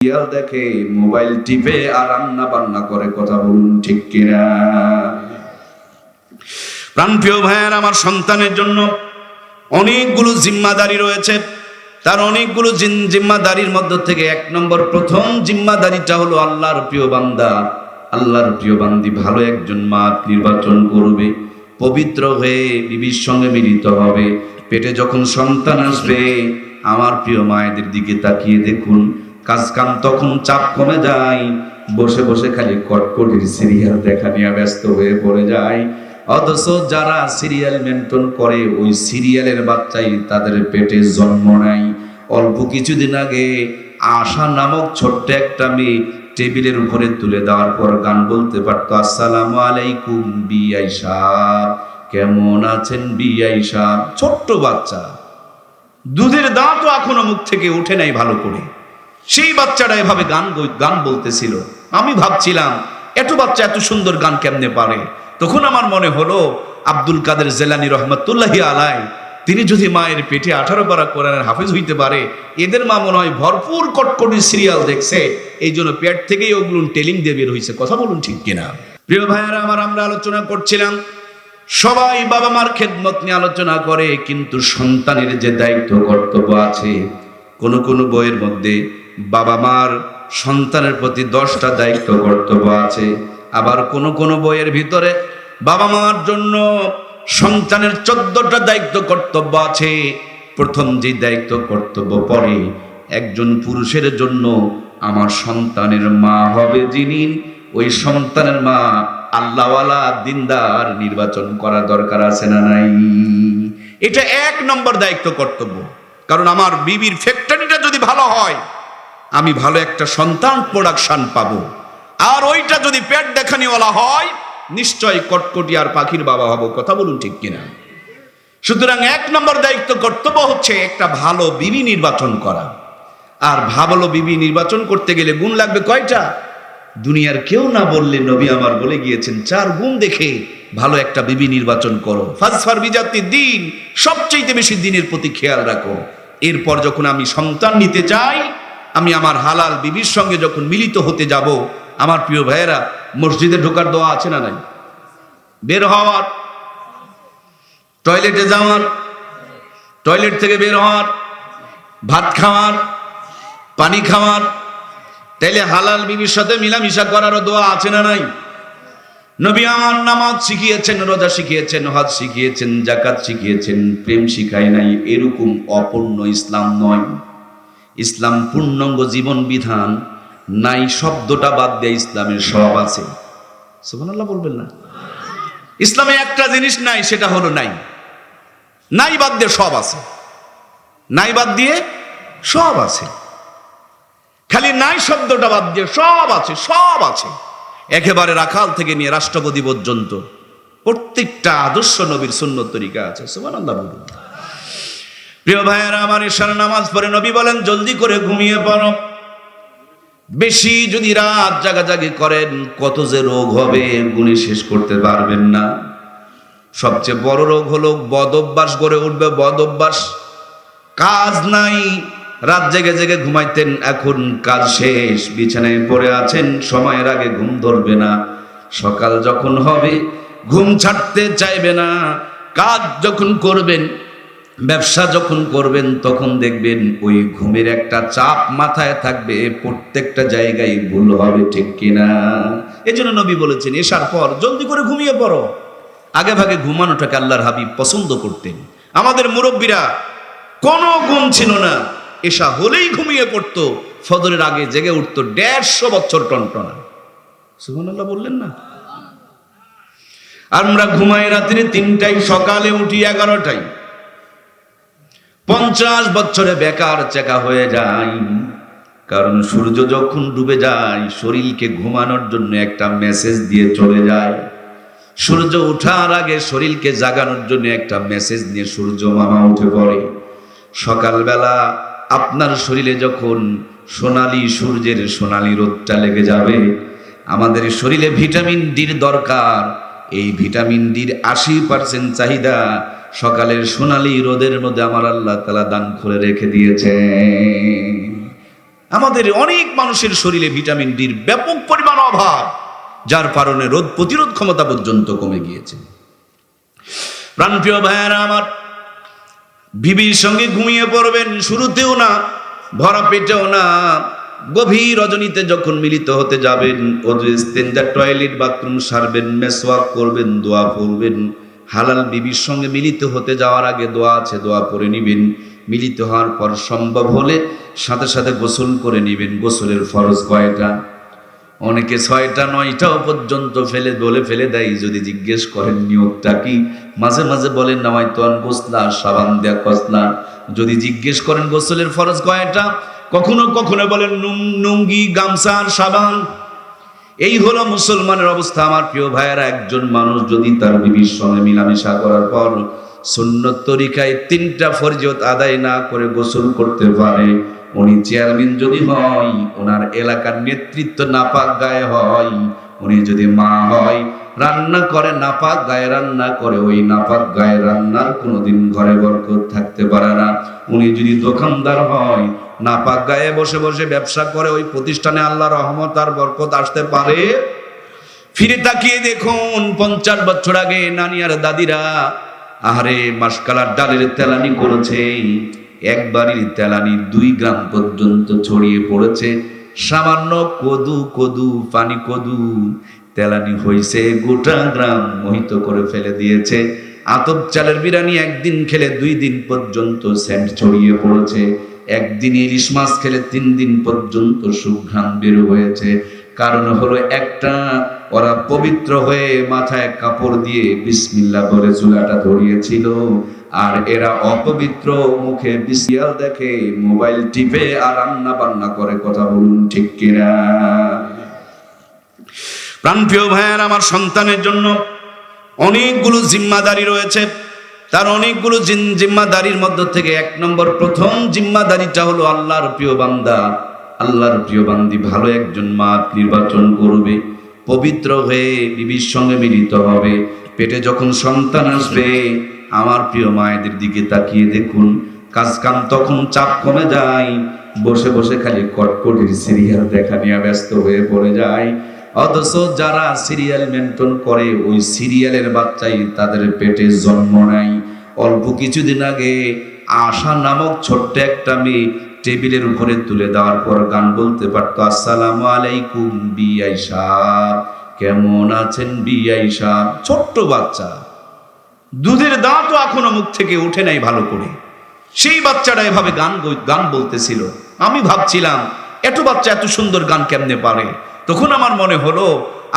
Serial দেখে, mobile টিপে আর রান্না বান্না করে। কথা বলুন ঠিক কিনা? প্রাণপ্রিয় ভাইয়ের, আমার সন্তানের জন্য অনেকগুলো জিম্মাদারি রয়েছে। তার অনেকগুলো জিম্মাদারির মধ্য থেকে এক নম্বর, প্রথম জিম্মাদারিটা হলো আল্লাহর প্রিয় বান্দা, আল্লাহর প্রিয় বান্দি ভালো একজন মা নির্বাচন করবে, পবিত্র হয়ে বিবির সঙ্গে মিলিত হবে। পেটে যখন সন্তান আসবে, আমার প্রিয় মায়েদের দিকে তাকিয়ে দেখুন, কাজ কাম তখন চাপ কমে যায়, বসে বসে খালি কটকটির সিরিয়াল দেখা নিয়ে ব্যস্ত হয়ে পড়ে যায়। অথচ যারা সিরিয়াল মেনটেন করে, ওই সিরিয়ালের বাচ্চাই তাদের পেটে জন্ম নেয়। অল্প কিছুদিন আগে আশা নামক ছোট্ট একটা মেয়ে টেবিলের উপরে তুলে দেওয়ার পর গান বলতে পারতো, আসসালামু আলাইকুম বিআই সাহেব, কেমন আছেন বিআই সাহেব। ছোট্ট বাচ্চা, দুধের দাঁতও এখনো মুখ থেকে উঠে নাই ভালো করে। সেই বাচ্চাটা এভাবে গান বলতেছিল। আমি ভাবছিলাম, এত বাচ্চা এত সুন্দর গান কেমনে পারে। তখন আমার মনে হলো, আব্দুল কাদের জেলানী রহমতুল্লাহি আলাই, তিনি যদি মায়ের পেটে 18 পারা কোরআনের হাফেজ হইতে পারে, এদের মা মনে হয় ভরপুর কটকটি সিরিয়াল দেখছে, এই জন্য পেট থেকেই ওগুলো টেলিং দিয়ে বের হয়েছে। কথা বলুন ঠিক কিনা? প্রিয় ভাইয়েরা আমার, আমরা আলোচনা করছিলাম, সবাই বাবা মার খেদমত নিয়ে আলোচনা করে, কিন্তু সন্তানের যে দায়িত্ব কর্তব্য আছে, কোন কোন বইয়ের মধ্যে বাবা মার সন্তানের প্রতি 10টা দায়িত্ব কর্তব্য আছে। আবার কোন কোন বইয়ের ভিতরে বাবা মার জন্য সন্তানের 14টা দায়িত্ব কর্তব্য আছে। প্রথম যে দায়িত্ব কর্তব্য পড়ে একজন পুরুষের জন্য, আমার সন্তানের মা হবে যিনি, ওই সন্তানের মা আল্লাহওয়ালা দিনদার নির্বাচন করা দরকার আছে না নাই? এটা 1 নম্বর দায়িত্ব কর্তব্য। কারণ আমার বিবির ফ্যাক্টরিটা যদি ভালো হয়, আমি ভালো একটা সন্তান প্রোডাকশন পাবো। আর ওইটা যদি পেট দেখানিওয়ালা হয়, নিশ্চয় কটকটি আর পাখির বাবা হব। কথা বলুন ঠিক কিনা? সুতরাং 1 নম্বর দায়িত্ব কর্তব্য হচ্ছে একটা ভালো বিবি নির্বাচন করা। আর ভালো বিবি নির্বাচন করতে গেলে গুণ লাগবে কয়টা? দুনিয়ার কেউ না বললে নবী আমার বলে গিয়েছেন, 4 গুণ দেখে ভালো একটা বিবি নির্বাচন করো। ফাজফার বিজাতি দিন, সবচেয়ে বেশি দিনের প্রতি খেয়াল রাখো। এরপর যখন আমি সন্তান নিতে চাই, আমি আমার হালাল বিবির সঙ্গে যখন মিলিত হতে যাব, আমার প্রিয় ভাইয়েরা, মসজিদে ঢোকার দোয়া আছে না নাই? বের হওয়ার, টয়লেটে যাওয়ার, টয়লেট থেকে বের হওয়ার, ভাত খাওয়ার, পানি খাওয়ার, তাইলে হালাল বিবির সাথে মিলামিশা করারও দোয়া আছে না নাই? নবী আমার নামাজ শিখিয়েছেন, রোজা শিখিয়েছেন, হজ শিখিয়েছেন, যাকাত শিখিয়েছেন, প্রেম শিখায় নাই। এরকম অপূর্ণ ইসলাম নয়। ইসলাম পূর্ণাঙ্গ জীবন বিধান। নাই শব্দটা বাদ দিয়ে ইসলামের সব আছে। সুবহানাল্লাহ বলবেন না? ইসলামে একটা জিনিস নাই, সেটা হলো নাই। নাই বাদ দিয়ে সব আছে। নাই বাদ দিয়ে সব আছে। খালি নাই শব্দটা বাদ দিয়ে সব আছে, সব আছে। একেবারে রাখাল থেকে নিয়ে রাষ্ট্রপতি পর্যন্ত প্রত্যেকটা আদর্শ নবীর সুন্নত তরিকা আছে। সুবহানাল্লাহ বলুন। প্রিয় ভাইয়েরা আমার, ইশার নামাজ পড়ে নবী বলেন, জলদি করে ঘুমিয়ে পড়ো। বেশি যদি রাত জাগাজাগি করেন, কত যে রোগ হবে গুণে শেষ করতে পারবেন না। সবচেয়ে বড় রোগ হলো বদ অভ্যাস গড়ে উঠবে। বদ অভ্যাস, কাজ নাই, রাত জেগে জেগে ঘুমাইতেন, এখন কাজ শেষ, বিছানায় পড়ে আছেন, সময়ের আগে ঘুম ধরবে না। সকাল যখন হবে ঘুম ছাড়তে চাইবে না। কাজ যখন করবেন, ব্যবসা যখন করবেন, তখন দেখবেন ওই ঘুমের একটা চাপ মাথায় থাকবে, প্রত্যেকটা জায়গায় ভুল হবে। ঠিক কিনা? এজন্য নবী বলেছেন, এশার পর জলদি করে ঘুমিয়ে পড়ো। আগে ভাগে ঘুমানোটাকে আল্লাহর হাবিব পছন্দ করতেন। আমাদের মুরব্বীরা কোনো গুণ ছিল না, এশা হলেই ঘুমিয়ে পড়তো, ফজরের আগে জেগে উঠতো 150 বছর টনটনা। সুবহানাল্লাহ বললেন না? আমরা ঘুমাই রাত্রি 3টায়, সকালে উঠি 11টায়। 50 বছরে বেকার চেকা হয়ে যায়। কারণ সূর্য যখন ডুবে যায়, শরীরকে ঘুমানোর জন্য একটা মেসেজ দিয়ে চলে যায়। সূর্য ওঠার আগে শরীরকে জাগানোর জন্য একটা মেসেজ নিয়ে সূর্য মামা উঠে পড়ে। সকালবেলা আপনার শরীরে যখন সোনালী সূর্যের সোনালী রোদটা লেগে যাবে, আমাদের শরীরে ভিটামিন ডির দরকার। এই ভিটামিন ডির 80% চাহিদা সকালের সোনালী রোদের মধ্যে আমার আল্লাহ তাআলা দান করে রেখে দিয়েছে। আমাদের অনেক মানুষের শরীরে ভিটামিন ডির ব্যাপক পরিমাণ অভাব, যার কারণে রোগ প্রতিরোধ ক্ষমতা পর্যন্ত কমে গিয়েছে। প্রাণপ্রিয় ভাইয়েরা আমার, বিবির সঙ্গে ঘুমিয়ে পড়বেন, শুরুতেও না, ভরা পেটেও না, গভীর রজনীতে যখন মিলিত হতে যাবেন, ওযু ইস্তেঞ্জা, টয়লেট বাথরুম সারবেন, মেসওয়াক করবেন, দোয়া পড়বেন। হালাল বিবির সঙ্গে মিলিত হতে যাওয়ার আগে দোয়া আছে, দোয়া পড়ে নিবেন। মিলিত হওয়ার পর সম্ভব হলে সাথে সাথে গোসল করে নিবেন। গোসলের ফরজ কয়টা? অনেকে 6টা 9টাও পর্যন্ত ফেলে দেয়। যদি জিজ্ঞেস করেন নিয়তটা কি, মাঝে মাঝে বলেন নামাইতুন গোসলা, সাবান দেয়া কসলা। যদি জিজ্ঞেস করেন গোসলের ফরজ কয়টা, কখনো কখনো বলেন লুঙ্গি, গামছা আর সাবান। এই হলো মুসলমানের অবস্থা। আমার প্রিয় ভাইয়েরা, একজন মানুষ যদি তার বিবির সঙ্গে মিলামেশা করার পর সুন্নত তরিকায় 3টা ফরজিয়ত আদায় না করে গোসল করতে পারে, উনি চেয়ারম্যান যদি হয়, ওনার এলাকার নেতৃত্ব নাপাক গায়ে হয়, উনি যদি মা হয়, রান্না করে নাপাক গায়ে রান্না করে, ওই নাপাক গায়ে রান্নার কোনোদিন ঘরে বরকত থাকতে পারে না। উনি যদি দোকানদার হয়, নাপাক গায়ে বসে বসে ব্যবসা করে, ওই প্রতিষ্ঠানে আল্লাহর রহমত আর বরকত আসতে পারে? ফিরে তাকিয়ে দেখুন, 50 বছর আগে নানি আর দাদিরা আহারে মাসকালার ডালের তেলানি করেছে। এক বাড়ির তেলানি 2 গ্রাম পর্যন্ত ছড়িয়ে পড়েছে। সামান্য কদু পানি তেলানি হয়েছে গোটা গ্রাম মোহিত করে ফেলে দিয়েছে। আতপ চালের বিরিয়ানি একদিন খেলে 2 দিন পর্যন্ত সেন্ট ছড়িয়ে পড়েছে। একদিন ইলিশ মাছ খেলে 3 দিন পর্যন্ত সুঘ্রাণ বের হয়েছে। কারণ হলো একটা, ওরা পবিত্র হয়ে মাথায় কাপড় দিয়ে বিসমিল্লাহ বলে চুলাটা ধরিয়েছিল, আর এরা অপবিত্র, মুখে বিসিয়াল দেখে, মোবাইল টিপে আর রান্না বান্না করে। কথা বলুন ঠিক কিনা? প্রাণপ্রিয় ভাইয়ের আমার, সন্তানের জন্য অনেকগুলো জিম্মাদারি রয়েছে। তার অনেকগুলো জিম্মাদারির মধ্য থেকে 1 নম্বর প্রথম জিম্মাদারিটা হলো আল্লাহর প্রিয় বান্দা, আল্লাহর প্রিয় বান্দি ভালো একজন মা নির্বাচন করবে, পবিত্র হয়ে বিবির সঙ্গে মিলিত হবে। পেটে যখন সন্তান আসবে, আমার প্রিয় মায়েদের দিকে তাকিয়ে দেখুন, কাজ কাম তখন চাপ কমে যায়, বসে বসে খালি কটকটির সিরিয়াল দেখা নিয়ে ব্যস্ত হয়ে পড়ে যায়। অথচ যারা সিরিয়াল মেনটেন করে, ওই সিরিয়ালের বাচ্চাই তাদের পেটে জন্ম নেয়। অল্প কিছুদিন আগে আশা নামক ছোট্ট একটা মেয়ে টেবিলের উপরে তুলে দেওয়ার পর গান বলতে পারতো, আসসালামু আলাইকুম বিআই সাহেব, কেমন আছেন বিআই সাহেব। ছোট্ট বাচ্চা, দুধের দাঁতও এখনো মুখ থেকে ওঠে নাই ভালো করে। সেই বাচ্চাটা এভাবে গান বলতেছিল। আমি ভাবছিলাম এত বাচ্চা এত সুন্দর গান কেমনে পারে। তখন আমার মনে হলো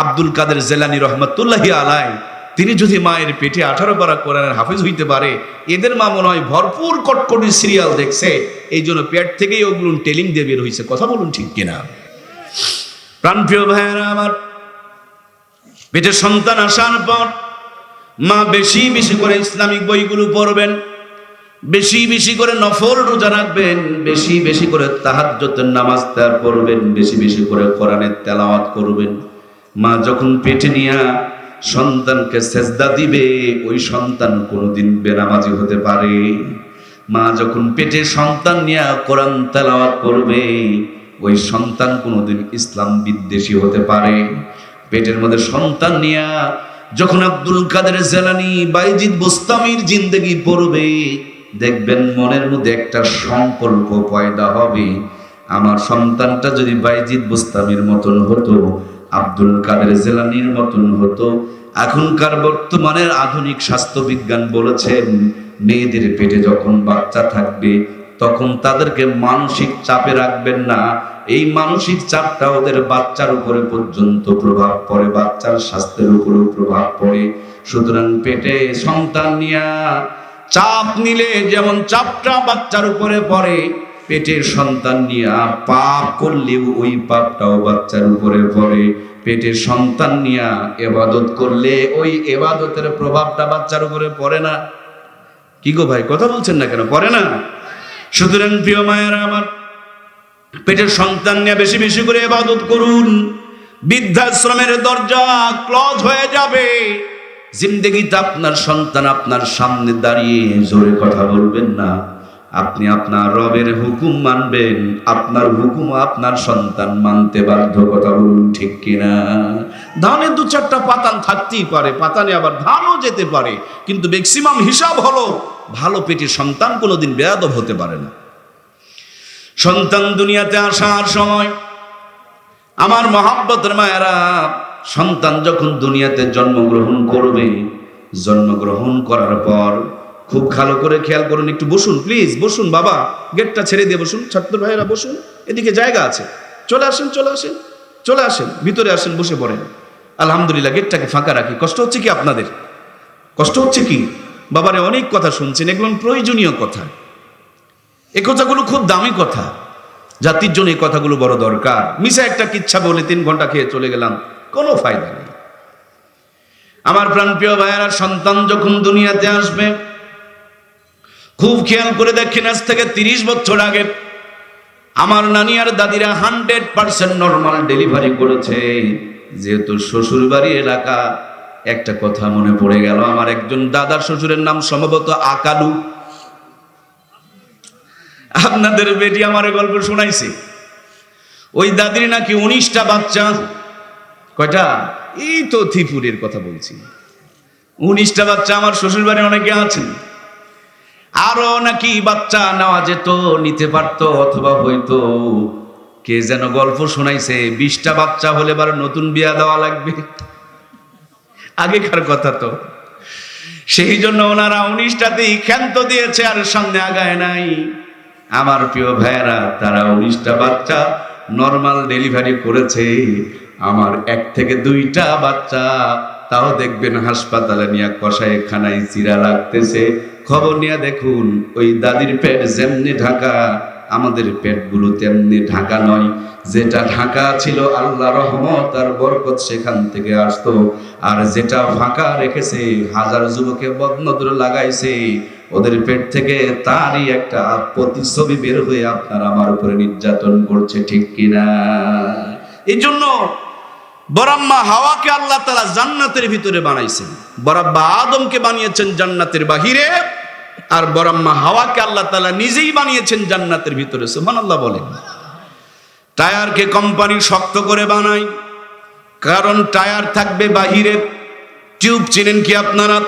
আব্দুল কাদের জেলানী রহমতুল্লাহি আলাই, তিনি যদি মায়ের পেটে 18 পারা কোরআনের হাফেজ হইতে পারে, এদের মা মনে হয় ভরপুর কটকটি সিরিয়াল দেখছে, এই জন্য পেট থেকেই ওগুলো টেলিং দিয়ে বের হয়েছে। কথা বলুন ঠিক কিনা? প্রাণপ্রিয় ভাইয়েরা আমার, পেটে সন্তান আসার পর মা বেশি বেশি করে ইসলামিক বইগুলো পড়বেন, বেশি বেশি করে নফল রোজা রাখবেন, বেশি বেশি করে তাহাজ্জুদের নামাজ পড়বেন, বেশি বেশি করে কোরআনের তেলাওয়াত করবেন। মা যখন পেটে নিয়ে সন্তানকে সেজদা দিবে, ওই সন্তান কোনোদিন বেনামাজি হতে পারে। মা যখন পেটে সন্তান নিয়ে কোরআন তেলাওয়াত করবে, ওই সন্তান কোনোদিন ইসলাম বিদ্বেষী হতে পারে। পেটের মধ্যে সন্তান নিয়ে যখন আব্দুল কাদের জেলানী, বাইজিদ বোস্তামির জিন্দেগি পড়বে, দেখবেন মনের মধ্যে একটা সংকল্প পয়দা হবে, আমার সন্তানটা যদি বাইজিদ বোস্তামির মতন হতো, আব্দুল কাদের জেলানীর মতন হতো। এখনকার বর্তমানের আধুনিক স্বাস্থ্য বিজ্ঞান বলেছেন, মেয়েদের পেটে যখন বাচ্চা থাকবে, তখন তাদেরকে মানসিক চাপে রাখবেন না। এই মানসিক চাপটা ওদের বাচ্চার উপরে পর্যন্ত প্রভাব পড়ে, বাচ্চার স্বাস্থ্যের উপরেও প্রভাব পড়ে। সুতরাং পেটে সন্তান নিয়া চাপ নিলে যেমন চাপটা বাচ্চার উপরে পড়ে, পেটের সন্তান নিয়া পাপ করলেও ওই পাপটাও বাচ্চার উপরে পড়ে। পেটের সন্তান নিয়া ইবাদত করলে ওই ইবাদতের প্রভাবটা বাচ্চার উপরে পড়ে না। কি গো ভাই, কথা বলছেন না কেন? পড়ে না? সুতরাং প্রিয় মায়েরা আমার, পেটের সন্তান নিয়ে বেশি বেশি করে ইবাদত করুন। বৃদ্ধাশ্রমের দরজা ক্লোজ হয়ে যাবে। জিন্দেগিতে আপনার সন্তান আপনার সামনে দাঁড়িয়ে জোরে কথা বলবেন না, আপনি আপনার রবের হুকুম মানবেন, আপনার হুকুম আপনার সন্তান মানতে বাধ্য। কথা বলুন ঠিক কিনা? ধানে দু চারটা পাতান থাকতেই পারে, পাতানে আবার ধানও যেতে পারে, কিন্তু ম্যাক্সিমাম হিসাব হলো ভালো পেটের সন্তান কোনোদিন বেয়াদব হতে পারে না। সন্তান দুনিয়াতে আসার সময় আমার মহাব্বতের মায়েরা, সন্তান যখন দুনিয়াতে জন্মগ্রহণ করবে, জন্মগ্রহণ করার পর খুব ভালো করে খেয়াল করুন। একটু বসুন প্লিজ, বসুন বাবা, গেটটা ছেড়ে দিয়ে বসুন। ছাত্র ভাইয়েরা বসুন, এদিকে জায়গা আছে, চলে আসেন, চলে আসেন, চলে আসেন, ভিতরে আসেন, বসে পড়েন। আলহামদুলিল্লাহ, গেটটাকে ফাঁকা রাখি। কষ্ট হচ্ছে কি আপনাদের? কষ্ট হচ্ছে কি? বাবারে অনেক কথা শুনছেন, এগুলো প্রয়োজনীয় কথা, এই কথাগুলো খুব দামি কথা, জাতির জন্য এই কথাগুলো বড় দরকার। মিশা একটা কিচ্ছা বলে 3 ঘন্টা খেয়ে চলে গেলাম, কোনো ফায়দা নেই। আমার প্রাণপ্রিয় ভাইয়েরা, সন্তান যখন দুনিয়াতে আসবে খুব খেয়াল করে দেখেন, আজ থেকে 30 বছর আগে আমার নানি আর দাদিরা 100% নর্মাল ডেলিভারি করেছে। যেহেতু শ্বশুর বাড়ি এলাকা, একটা কথা মনে পড়ে গেল। আমার একজন দাদার শ্বশুরের নাম সম্ভবত আকালু। আপনাদের বেটি আমার গল্প শোনাইছে, ওই দাদির নাকি 19টা বাচ্চা। কয়টা? এই তো ত্রিপুরের কথা বলছি, 19টা বাচ্চা আমার শ্বশুর বাড়ি অনেকে আছেন। আরো নাকি বাচ্চা নেওয়া যেত, নিতে পারতো, অথবা হয়তো কে যেন গল্প শোনাইছে 20টা বাচ্চা হলে বার নতুন বিয়া দেওয়া লাগবে, আগেকার কথা তো। সেই জন্য ওনারা 19টাতেই ক্ষান্ত দিয়েছে, আর সামনে আগায় নাই। আমার প্রিয় ভাইয়েরা, তারা 19টা বাচ্চা নর্মাল ডেলিভারি করেছে। আমার 1 থেকে 2টা বাচ্চা, তাও দেখবেন হাসপাতালে নিয়ে কষায় খানায় চিরা লাগতেছে। খবর নিয়ে দেখুন, ওই দাদির পেট যেমনি ঢাকা, আমাদের পেটগুলো তেমনি ঢাকা নয়। যেটা ঢাকা ছিল আল্লাহ রহমত আর বরকত সেখান থেকে আসতো, আর যেটা ফাঁকা রেখেছে হাজার যুবকে বদনজর লাগাইছে, ওদের পেট থেকে তারই একটা প্রতিচ্ছবি বের হয়ে আপনার আমার উপরে নির্যাতন করছে, ঠিক কিনা? এই জন্য বরাম্মা হাওয়াকে আল্লাহ তাআলা জান্নাতের ভিতরে বানাইছেন, বরাব্বা আদমকে বানিয়েছেন জান্নাতের বাহিরে, আর বরাম্মা হাওয়াকে আল্লাহ তাআলা নিজেই বানিয়েছেন জান্নাতের ভিতরে। সুবহানাল্লাহ বলেন। টায়ারকে কোম্পানি শক্ত করে বানায়, কারণ টায়ার থাকবে বাহিরে। টিউব চিনেন কি আপনারা?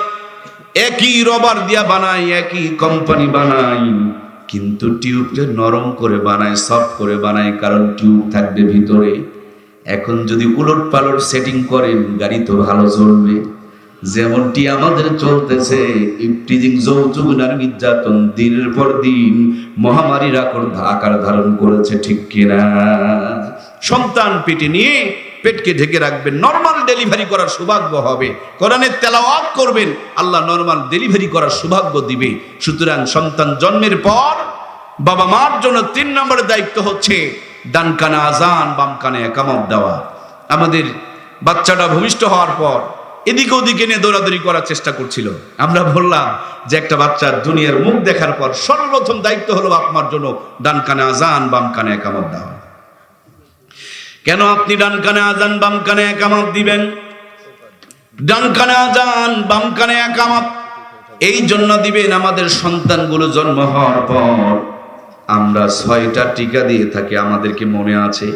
একই রবার দিয়া বানায়, একই কোম্পানি বানায়, কিন্তু টিউবকে নরম করে বানায়, সফট করে বানায়, কারণ টিউব থাকবে ভিতরে। এখন যদি উলট পালট সেটিং করেন, গাড়ি তো ভালো চলবে। যেমনটি আমাদের চলতেছে, ইফটিজিং, যৌতুক নির্যাতন দিনের পর দিন মহামারীর আকার ধারণ করেছে, ঠিক কিনা? সন্তান পেটে নিয়ে পেটকে ঢেকে রাখবেন, নরমাল ডেলিভারি করার সৌভাগ্য হবে। কোরআনের তেলাওয়াত করবেন, আল্লাহ নরমাল ডেলিভারি করার সৌভাগ্য দিবে। সুতরাং সন্তান জন্মের পর বাবা মার জন্য 3 নম্বরের দায়িত্ব হচ্ছে ডান কানে আজান, বাম কানে একামত দেওয়া। আমাদের বাচ্চাটা ভূমিষ্ঠ হওয়ার পর এদিকে ওদিকে নিয়ে দৌড়াদৌড়ি করার চেষ্টা করছিল। আমরা বললাম যে একটা বাচ্চার দুনিয়ার মুখ দেখার পর সর্বপ্রথম দায়িত্ব হলো আপনার জন্য ডান কানে আজান, বাম কানে একামত দেওয়া। কেন আপনি ডান কানে আজান, বাম কানে একামত দিবেন? ডান কানে আজান, বাম কানে একামত এই জন্য দিবেন, আমাদের সন্তানগুলো জন্ম হওয়ার পর আমরা 6টা টিকা দিয়ে থাকি, আমাদেরকে মনে আছে।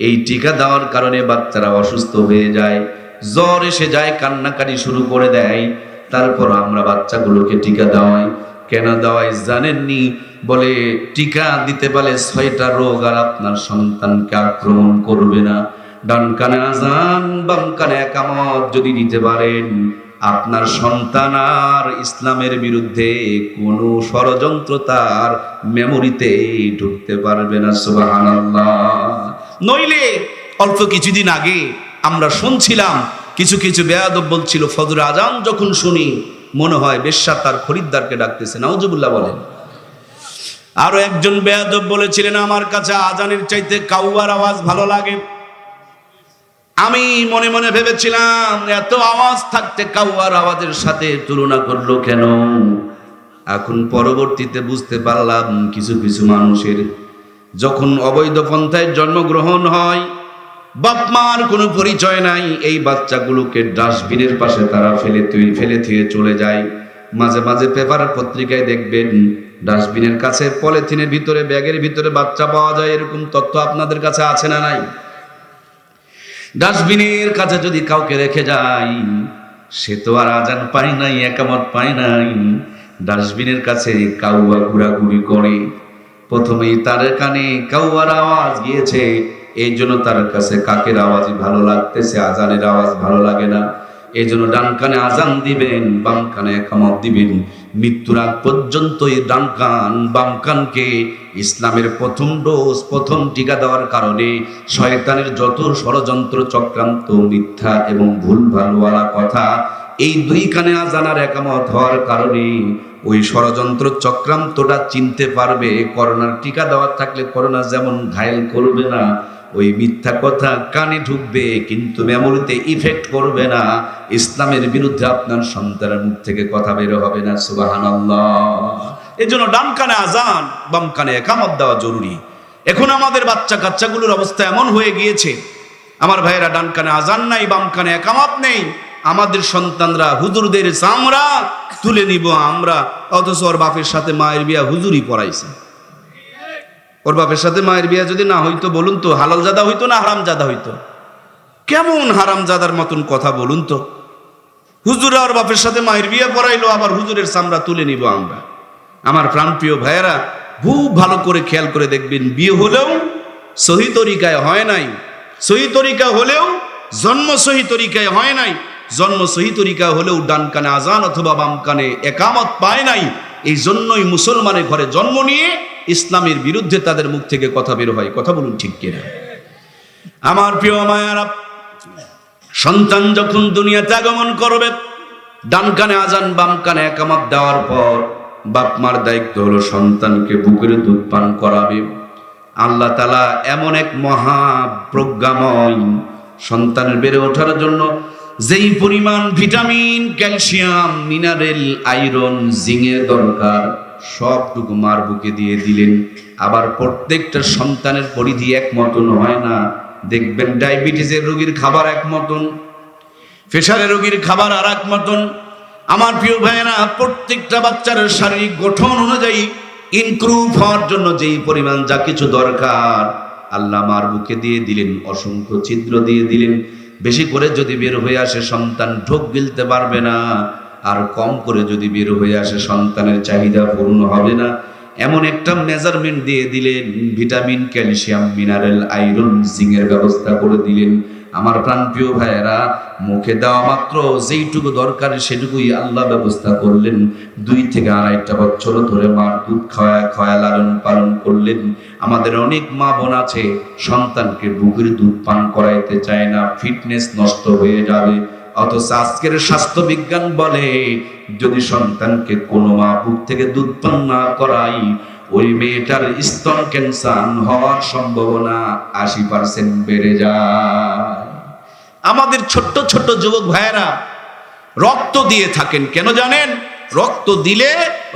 এই টিকা দেওয়ার কারণে বাচ্চারা অসুস্থ হয়ে যায়, জ্বর এসে যায়, কান্নাকাটি শুরু করে দেয়। তারপর আমরা বাচ্চাগুলোকে টিকা দেওয়াই। কেন দেওয়াই জানেননি? বলে টিকা দিতে পারলে 6টা রোগ আর আপনার সন্তানকে আক্রমণ করবে না। ডান কানে আজান, বাম কানে একামত যদি দিতে পারেন, আপনার সন্তান আর ইসলামের বিরুদ্ধে কোনো ষড়যন্ত্র তার মেমোরিতে ঢুকতে পারবে না। সুবহানাল্লাহ। নইলে অল্প কিছুদিন আগে আমরা শুনছিলাম কিছু কিছু বেয়াদব বলছিল, ফজর আজান যখন শুনি মনে হয় বেশ্যা তার খরিদ্দারকে ডাকতেছে। নাউজুবিল্লাহ বলেন। আরো একজন বেয়াদব বলেছিলেন, আমার কাছে আজানের চাইতে কাউয়ার আওয়াজ ভালো লাগে। আমি মনে মনে ভেবেছিলাম, এত আওয়াজ থাকতে কাউয়ার আওয়াজের সাথে তুলনা করলো কেন? এখন পরবর্তীতে বুঝতে পারলাম, কিছু কিছু মানুষের যখন অবৈধ পন্থায় জন্মগ্রহণ হয়, বাপ মার কোনো পরিচয় নাই, এই বাচ্চাগুলোকে ডাস্টবিনের পাশে তারা ফেলে থুয়ে চলে যায়। মাঝে মাঝে পেপার পত্রিকায় দেখবেন ডাস্টবিনের কাছে পলিথিনের ভিতরে ব্যাগের ভিতরে বাচ্চা পাওয়া যায়, এরকম তথ্য আপনাদের কাছে আছে না নাই? ডাস্টবিনের কাছে যদি কাউকে রেখে যায়, সে তো আর আজান পায় নাই, একামত পায় নাই, ডাস্টবিনের কাছে কাউয়া ঘোরাঘুরি করে। প্রথমেই তার কানে কাউয়ার আওয়াজ গিয়েছে, এই জন্য তার কাছে কাকের আওয়াজই ভালো লাগতেছে, আজানের আওয়াজ ভালো লাগে না। এই জন্য ডান কানে আজান দিবেন, বাম কানে একামত দিবেন। মৃত্যুর আগ পর্যন্ত এই ডান কান বাম কানকে ইসলামের প্রথম ডোজ, প্রথম টিকা দেওয়ার কারণে শয়তানের যত ষড়যন্ত্র, চক্রান্ত, মিথ্যা এবং ভুল ভালওয়ালা কথা, এই দুই কানে আজান আর একামত হওয়ার কারণে ওই ষড়যন্ত্র চক্রান্তটা চিনতে পারবে। করোনার টিকা দেওয়ার থাকলে করোনা যেমন ঘায়েল করবে না, ওই মিথ্যা কথা কানে ঢুকবে কিন্তু মেমোরিতে ইফেক্ট করবে না। ইসলামের বিরুদ্ধে আপনার সন্তানের মুখ থেকে কথা বের হবে না। সুবহানাল্লাহ। এই জন্য ডান কানে আজান, বাম কানে একামত দেওয়া জরুরি। এখন আমাদের বাচ্চা কাচ্চাগুলোর অবস্থা এমন হয়ে গিয়েছে, আমার ভাইয়েরা, ডান কানে আজান নাই, বাম কানে একামত নেই। আমাদের সন্তানরা হুজুরদের চামড়া তুলে নিব আমরা, অথচ ওর বাপের সাথে মায়ের বিয়া হুজুরই পড়াইছে। ওর বাপের সাথে মায়ের বিয়া যদি না হইতো, বলুন তো হালাল জাদা হইতো না হারাম জাদা হইতো? কেমন হারাম জাদার মতন কথা বলুন তো। হুজুরা ওর বাপের সাথে মায়ের বিয়া পড়াইলো, আবার হুজুরের চামড়া তুলে নিব আমরা। আমার প্রাণপ্রিয় ভাইয়েরা, খুব ভালো করে খেয়াল করে দেখবেন, বিয়ে হলেও সহি তরিকায় হয় নাই, সহি তরিকা হলেও জন্ম সহি তরিকায় হয় নাই, জন্ম সহি তরিকা হলেও ডান কানে আজান অথবা বাম কানে একামত পায় নাই। এই জন্যই মুসলমানের ঘরে জন্ম নিয়ে ইসলামের বিরুদ্ধে তাদের মুখ থেকে কথা বের হয়। কথা বলুন ঠিক কিনা? আমার প্রিয় মায়েরা, সন্তান যখন দুনিয়াতে আগমন করবে, ডান কানে আজান বাম কানে একামত দেওয়ার পর বাপ মার দায়িত্ব হলো সন্তানকে বুকের দুধ পান করাবে। আল্লাহ তাআলা এমন এক মহা প্রজ্ঞাময়, সন্তানের বেড়ে ওঠার জন্য যেই পরিমাণ ভিটামিন, ক্যালসিয়াম, মিনারেল, আয়রন, জিংয়ের দরকার সবটুকু মার বুকে দিয়ে দিলেন। আবার প্রত্যেকটা সন্তানের পরিধি এক মতন হয় না। দেখবেন ডায়াবেটিসের রোগীর খাবার এক মতন, প্রেশারের রোগীর খাবার আর এক মতন। আমার প্রিয় ভাইয়েরা, প্রত্যেকটা বাচ্চার শারীরিক গঠন অনুযায়ী ইনক্রুভ হওয়ার জন্য যেই পরিমাণ যা কিছু দরকার আল্লাহ মার বুকে দিয়ে দিলেন, অসংখ্য ছিদ্র দিয়ে দিলেন। বেশি করে যদি বের হয়ে আসে সন্তান ঢোক গিলতে পারবে না, আর কম করে যদি বের হয়ে আসে সন্তানের চাহিদা পূর্ণ হবে না। এমন একটা মেজারমেন্ট দিয়ে দিলেন, ভিটামিন, ক্যালসিয়াম, মিনারেল, আয়রন, জিংয়ের ব্যবস্থা করে দিলেন। আমার প্রাণপ্রিয় ভাইয়েরা, মুখে দেওয়া মাত্র যেইটুকু দরকার সেটুকুই আল্লাহ ব্যবস্থা করলেন। 2 থেকে 2.5 বছর ধরে মার দুধ খাওয়া লালন পালন করলেন। আমাদের অনেক মা বোন আছে সন্তানকে বুকের দুধ পান করাইতে চায় না, ফিটনেস নষ্ট হয়ে যাবে। অথচ আজকের স্বাস্থ্য বিজ্ঞান বলে, যদি সন্তানকে কোনো মা বুক থেকে দুধ পান না করাই, ওই মেয়েটার স্তন ক্যান্সার হওয়ার সম্ভাবনা 80% বেড়ে যায়। আমাদের ছোট্ট ছোট্ট যুবক ভাইয়েরা রক্ত দিয়ে থাকেন, কেন জানেন? রক্ত দিলে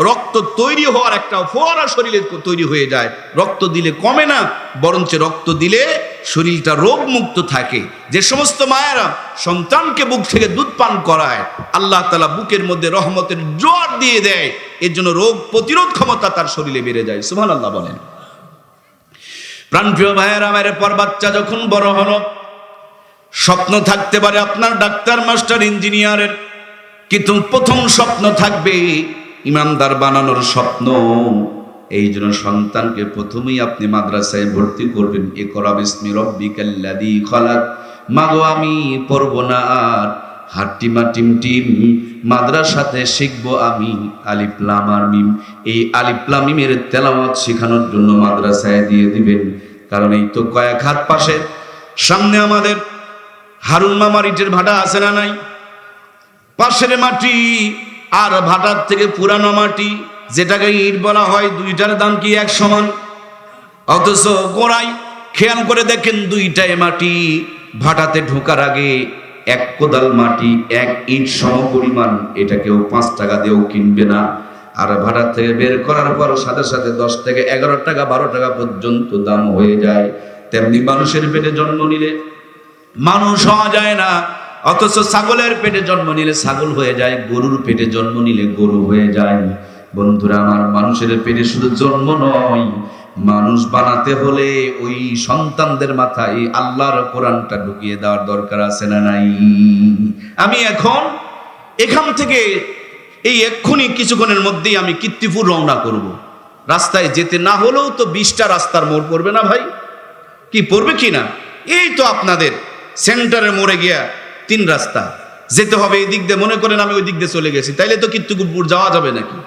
রক্ত তৈরি হওয়ার একটা ফোয়ারা শরীরে তৈরি হয়ে যায়। রক্ত দিলে কমে না, বরঞ্চ রক্ত দিলে শরীরটা রোগ মুক্ত থাকে। যে সমস্ত মায়েরা সন্তানকে বুক থেকে দুধ পান করায়, আল্লাহ তাআলা বুকের মধ্যে রহমতের জোয়ার দিয়ে দেয়, এর জন্য রোগ প্রতিরোধ ক্ষমতা তার শরীরে বেড়ে যায়। সুবহানাল্লাহ বলেন। প্রাণপ্রিয় ভাইয়েরা, আমার পর বাচ্চা যখন বড় হলো, স্বপ্ন থাকতে পারে আপনার ডাক্তার, মাস্টার, ইঞ্জিনিয়ারের, কিন্তু প্রথম স্বপ্ন থাকবে ইমানদার বানানোর স্বপ্ন। এই জন্য সন্তানকে প্রথমেই আপনি মাদ্রাসায় ভর্তি করবেন। ইকরা বিসমি রাব্বিকাল্লাযী খালাক। মাগো আমি পড়বো না আর হাট্টিমা টিম টিম, মাদ্রাসাতে শিখবো আমি আলিফ লাম আর মিম। এই আলিফ লাম মিমের তেলাওয়াত শেখানোর জন্য মাদ্রাসায় দিয়ে দিবেন। কারণ এই তো কয়েক হাত পাশে সামনে আমাদের হারুন মামার ইটের ভাটা আছে না নাই? পাশের মাটি আর ভাটার থেকে পুরানো মাটি, যেটাকে ইট বলা হয়, দুইটার দাম কি এক সমান? অথচ গোড়াই খেয়াল করে দেখেন, দুইটাই মাটি। ভাটাতে ঢোকার আগে 1 কোদাল মাটি, 1 ইট সম পরিমাণ, এটা কেউ 5 টাকা দিয়েও কিনবে না। আর ভাটা থেকে বের করার পর সাথে সাথে 10 থেকে 11 টাকা 12 টাকা পর্যন্ত দাম হয়ে যায়। তেমনি মানুষের পেটে জন্ম নিলে মানুষ হওয়া যায় না, অথচ ছাগলের পেটে জন্ম নিলে ছাগল হয়ে যায়, গরুর পেটে জন্ম নিলে গরু হয়ে যায়। বন্ধুরা আমার, মানুষের পেটে শুধু জন্ম নয়, মানুষ বানাতে হলে ওই সন্তানদের মাথায় আল্লাহর কোরআনটা ঢুকিয়ে দেওয়ার দরকার আছে না নাই? আমি এখন এখান থেকে এই এক্ষুনি কিছুক্ষণের মধ্যেই আমি কীর্তিপুর রওনা করব। রাস্তায় যেতে না হলেও তো 20টা রাস্তার মোড় পড়বে না ভাই? কি পড়বে কি না? এই তো আপনাদের সেন্টারের মোড়ে গিয়া 3 রাস্তা যেতে হবে। এই দিক দিয়ে মনে করেন আমি ওই দিক দিয়ে চলে গেছি, তাইলে তো কীর্তিপুর যাওয়া যাবে নাকি?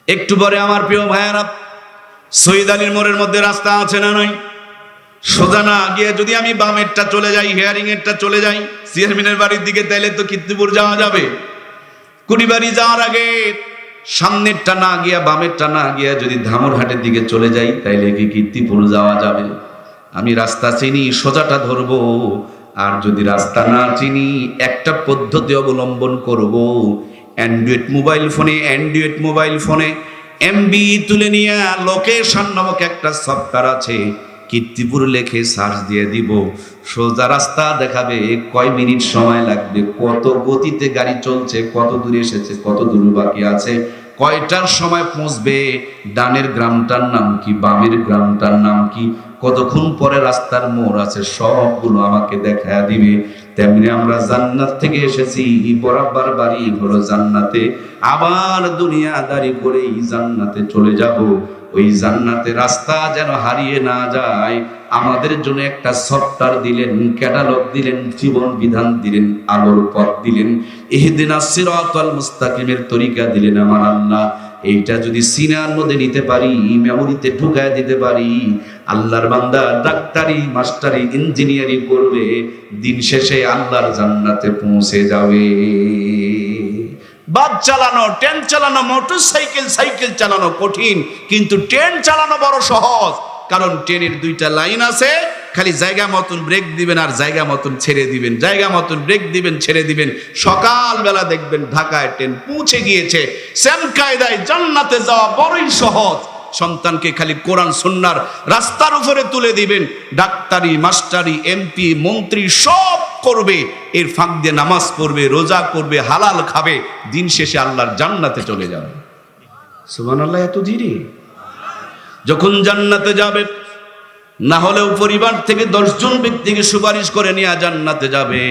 একটু পরে আমার প্রিয় ভাইয়ারা, শহীদ আলীর মোড়ের মধ্যে রাস্তা আছে না নাই? সোজা না গিয়ে যদি আমি বামেরটা চলে যাই, হেয়ারিং এরটা চলে যাই চেয়ারম্যানের বাড়ির দিকে, তাইলে তো কীর্তিপুর যাওয়া যাবে। কুড়িবাড়ি যাওয়ার আগে সামনেরটা না গিয়া বামেরটা না গিয়া যদি ধামরহাটের দিকে চলে যাই, তাইলে কি কীর্তিপুর যাওয়া যাবে? আমি রাস্তা চিনি, সোজাটা ধরবো। আর যদি রাস্তা না চিনি, একটা পদ্ধতি অবলম্বন করব। অ্যান্ড্রয়েড মোবাইল ফোনে এমবি তুলে নিয়ে লোকেশন নামক একটা সফটওয়্যার আছে, কীর্তিপুর লেখে সার্চ দিয়ে দিব, সোজা রাস্তা দেখাবে, কয় মিনিট সময় লাগবে, কত গতিতে গাড়ি চলছে, কত দূরে এসেছে, কত দূর বাকি আছে, কয়টার সময় পৌঁছবে, ডানের গ্রামটার নাম কি, বামের গ্রামটার নাম কি, কতক্ষণ পরে রাস্তার মোড় আছে, সবগুলো আমাকে দেখা দিবে। তেমনি আমরা জান্নাত থেকে এসেছি, বরাবর বাড়ি হলো জান্নাতে, আবার দুনিয়াদারি করেই জান্নাতে চলে যাব। ওই জান্নাতে রাস্তা যেন হারিয়ে না যায়, আমাদের জন্য একটা সফটওয়্যার দিলেন, ক্যাটালগ দিলেন, জীবন বিধান দিলেন, আলোর পথ দিলেন, ইহদিনাস সিরাতাল মুস্তাকিমের তরিকা দিলেন আমার আল্লাহ। এইটা যদি সিনার মধ্যে নিতে পারি, মেমোরিতে ঢুকায় দিতে পারি, আল্লাহর বান্দা ডাক্তারি, মাস্টারি, ইঞ্জিনিয়ারিং করবে, দিন শেষে আল্লাহর জান্নাতে পৌঁছে যাবে। বাস চালানো, ট্রেন চালানো, মোটরসাইকেল, সাইকেল চালানো কঠিন, কিন্তু ট্রেন চালানো বড় সহজ। কারণ ট্রেনের 2টা লাইন আছে, খালি জায়গা মতন ব্রেক দিবেন আর জায়গা মতন ছেড়ে দিবেন, জায়গা মতন ব্রেক দিবেন, ছেড়ে দিবেন। সকালবেলা দেখবেন ঢাকায় ট্রেন পৌঁছে গিয়েছে। সেম কায়দায় জান্নাতে যাওয়া বড়ই সহজ। সন্তানকে খালি কোরআন সুন্নাহর রাস্তার উপরে তুলে দিবেন, ডাক্তারি, মাস্টারি, এমপি, মন্ত্রী সব করবে, এর ফাঁক দিয়ে নামাজ পড়বে, রোজা করবে, হালাল খাবে, দিন শেষে আল্লাহর জান্নাতে চলে যাবে। সুবহানাল্লাহ। এত ধীরে যখন জান্নাতে যাবে, না হলেও পরিবার থেকে 10 জন ব্যক্তিকে সুপারিশ করে নিয়ে জান্নাতে যাবে।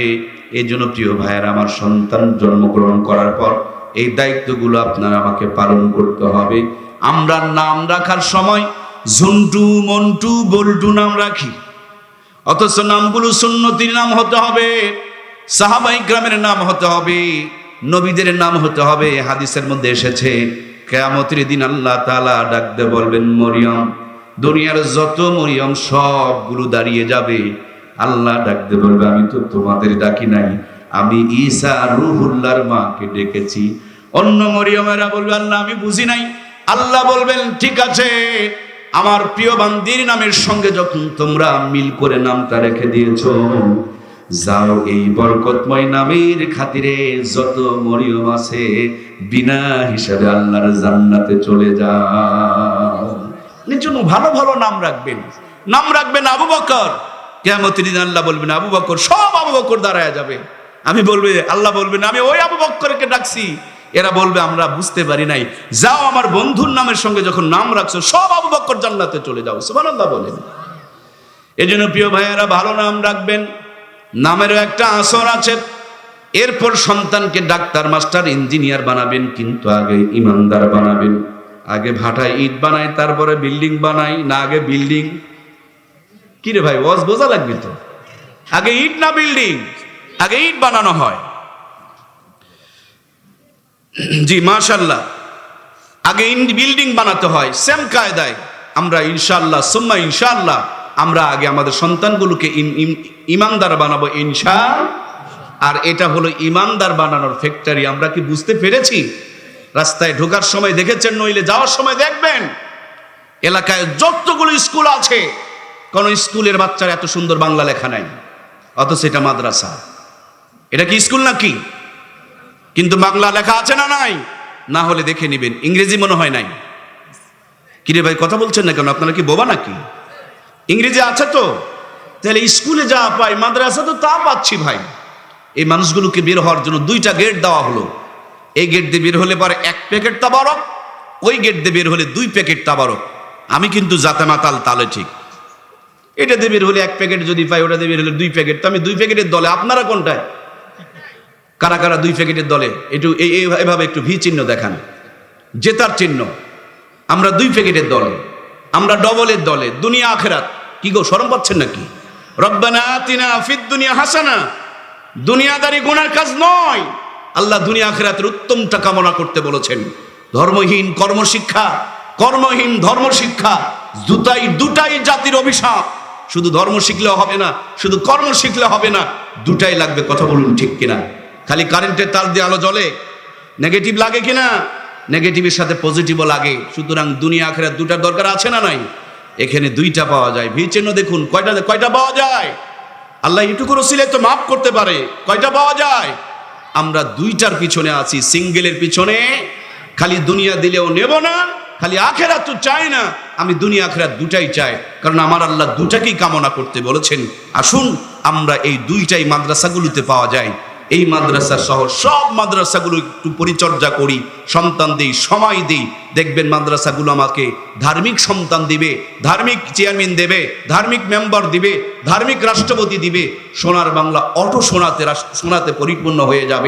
এই জন্য প্রিয় ভাইয়েরা, আমার সন্তান জন্মগ্রহণ করার পর এই দায়িত্বগুলো আপনার আমাকে পালন করতে হবে। আমরা নাম রাখার সময় ঝন্টু, মন্টু, বল্টু নাম রাখি, অথচ নামগুলো সুন্নতির নাম হতে হবে, সাহাবায়ে ইকরামের নাম হতে হবে, নবীদের নাম হতে হবে। হাদিসের মধ্যে এসেছে, কিয়ামতের দিন আল্লাহ তাআলা ডাক দিয়ে বলবেন, মরিয়ম, দুনিয়ার যত মরিয়ম সবগুলো দাঁড়িয়ে যাবে। আল্লাহ ডাক দিয়ে বলবে, আমি তো তোমাদের ডাকি নাই, আমি ঈসা রূহুল্লাহর মাকে ডেকেছি। অন্য মরিয়মেরা বলবে, আল্লাহ আমি বুঝি নাই। আল্লাহ বলবেন, ঠিক আছে, আমার প্রিয় বান্দির নামের সঙ্গে যখন তোমরা মিল করে নামটা রেখে দিয়েছো, যাও এই বরকতময় নামের খাতিরে যত মরিয়ম আছে বিনা হিসাবে আল্লাহর জান্নাতে চলে যাও। এর জন্য ভালো ভালো নাম রাখবেন। নাম রাখবেন আবু বকর, কিয়ামতের দিন আল্লাহ বলবেন আবু বকর, সব আবু বকর দাঁড়ায় যাবে। আমি বলবে, আল্লাহ বলবেন আমি ওই আবু বকরকে ডাকছি। এরা বলবে আমরা বুঝতে পারি নাই। যাও আমার বন্ধুর নামের সঙ্গে যখন নাম রাখছো, সব আবু বকর জান্নাতে চলে যাও। সুবহানাল্লাহ বলেন। এজন্য প্রিয় ভাইয়েরা, ভালো নাম রাখবেন। নামেরও একটা আসর আছে। এরপর সন্তানকে ডাক্তার, মাস্টার, ইঞ্জিনিয়ার বানাবেন, কিন্তু আগে ইমানদার বানাবেন। আগে ভাটায় ইট বানাই, তারপরে বিল্ডিং বানাই না? আগে বিল্ডিং? কি রে ভাই, ওয়াজ বোঝা লাগবে তো। আগে ইট না বিল্ডিং? আগে ইট বানানো হয়। জি মাশাআল্লাহ, আগে বিল্ডিং বানাতে হয়। সেম কায়দায় আমরা ইনশাআল্লাহ সুম্মা ইনশাআল্লাহ আমরা আগে আমাদের সন্তানগুলোকে ইমানদার বানাবো ইনশাআল্লাহ। আর এটা হলো ইমানদার বানানোর ফ্যাক্টরি। আমরা কি বুঝতে পেরেছি? রাস্তায় ঢোকার সময় দেখেছেন, নইলে যাওয়ার সময় দেখবেন, এলাকায় যতগুলো স্কুল আছে, কোন স্কুলের বাচ্চার এত সুন্দর বাংলা লেখা নাই, অথচ এটা মাদ্রাসা। এটা কি স্কুল নাকি? কিন্তু বাংলা লেখা আছে না নাই? না হলে দেখে নেবেন। ইংরেজি মনে হয় নাই। কিরে ভাই কথা বলছেন না কেন? আপনারা কি বোবা নাকি? ইংরেজি আছে তো, তাহলে স্কুলে যা পাই মাদ্রাসা তো তা পাচ্ছি ভাই। এই মানুষগুলোকে বের হওয়ার জন্য 2টা গেট দেওয়া হলো। এই গেট দিয়ে বের হলে পরে 1 প্যাকেট তাবারক, ওই গেট দিয়ে বের হলে 2 প্যাকেট তাবারক। আমি কিন্তু জাতে মাতাল তালে ঠিক, এটা দিয়ে বের হলে 1 প্যাকেট যদি পাই, ওটা দিয়ে বের হলে 2 প্যাকেট, তো আমি 2 প্যাকেটের দলে। আপনারা কোনটায়? কারা কারা 2 প্যাকেটের দলে? একটু এভাবে একটু ভি চিহ্ন দেখান, জেতার চিহ্ন। আমরা 2 প্যাকেটের দলে, আমরা ডবলের দলে। দুনিয়া আখেরাত কি গো, শরম পাচ্ছেন নাকি? রব্বানা আতিনা ফিদ দুনিয়া হাসানা, দুনিয়াদারি গুনার কাজ নয়। আল্লাহ দুনিয়া আখেরাতের উত্তমটা কামনা করতে বলেছেন। ধর্মহীন কর্মশিক্ষা, কর্মহীন ধর্মশিক্ষা, দুটাই জাতির অভিশাপ। শুধু ধর্ম শিখলে হবে না, শুধু কর্ম শিখলে হবে না, দুটাই লাগবে। কথা বলুন ঠিক কিনা? খালি কারেন্টের তার দিয়ে আলো জ্বলে, নেগেটিভ লাগে কিনা? নেগেটিভের সাথে পজিটিভও লাগে। সুতরাং দুনিয়া আখেরাত দুটার দরকার আছে না নাই? এখানে 2টা পাওয়া যায়। ভি চিহ্ন দেখুন, কয়টা পাওয়া যায়? আল্লাহ এটুকু রসিলে তো মাফ করতে পারে। কয়টা পাওয়া যায়? আমরা 2টার পিছনে আছি, সিঙ্গেলের পিছনে। খালি দুনিয়া দিলেও নেব না, খালি আখেরাত তো চাই না। আমি দুনিয়া আখেরাত দুটাই চাই, কারণ আমার আল্লাহ দুটাকেই কামনা করতে বলেছেন। আসুন আমরা এই 2টাই মাদ্রাসাগুলোতে পাওয়া যায়। এই মাদ্রাসা সহ সব মাদ্রাসাগুলো একটু পরিচর্যা করি, সন্তান দিই, সময় দিই। দেখবেন মাদ্রাসাগুলো আমাকে ধার্মিক সন্তান দিবে, ধার্মিক চেয়ারম্যান দেবে, ধার্মিক মেম্বার দিবে, ধার্মিক রাষ্ট্রপতি দিবে। সোনার বাংলা অটো সোনাতে পরিপূর্ণ হয়ে যাবে।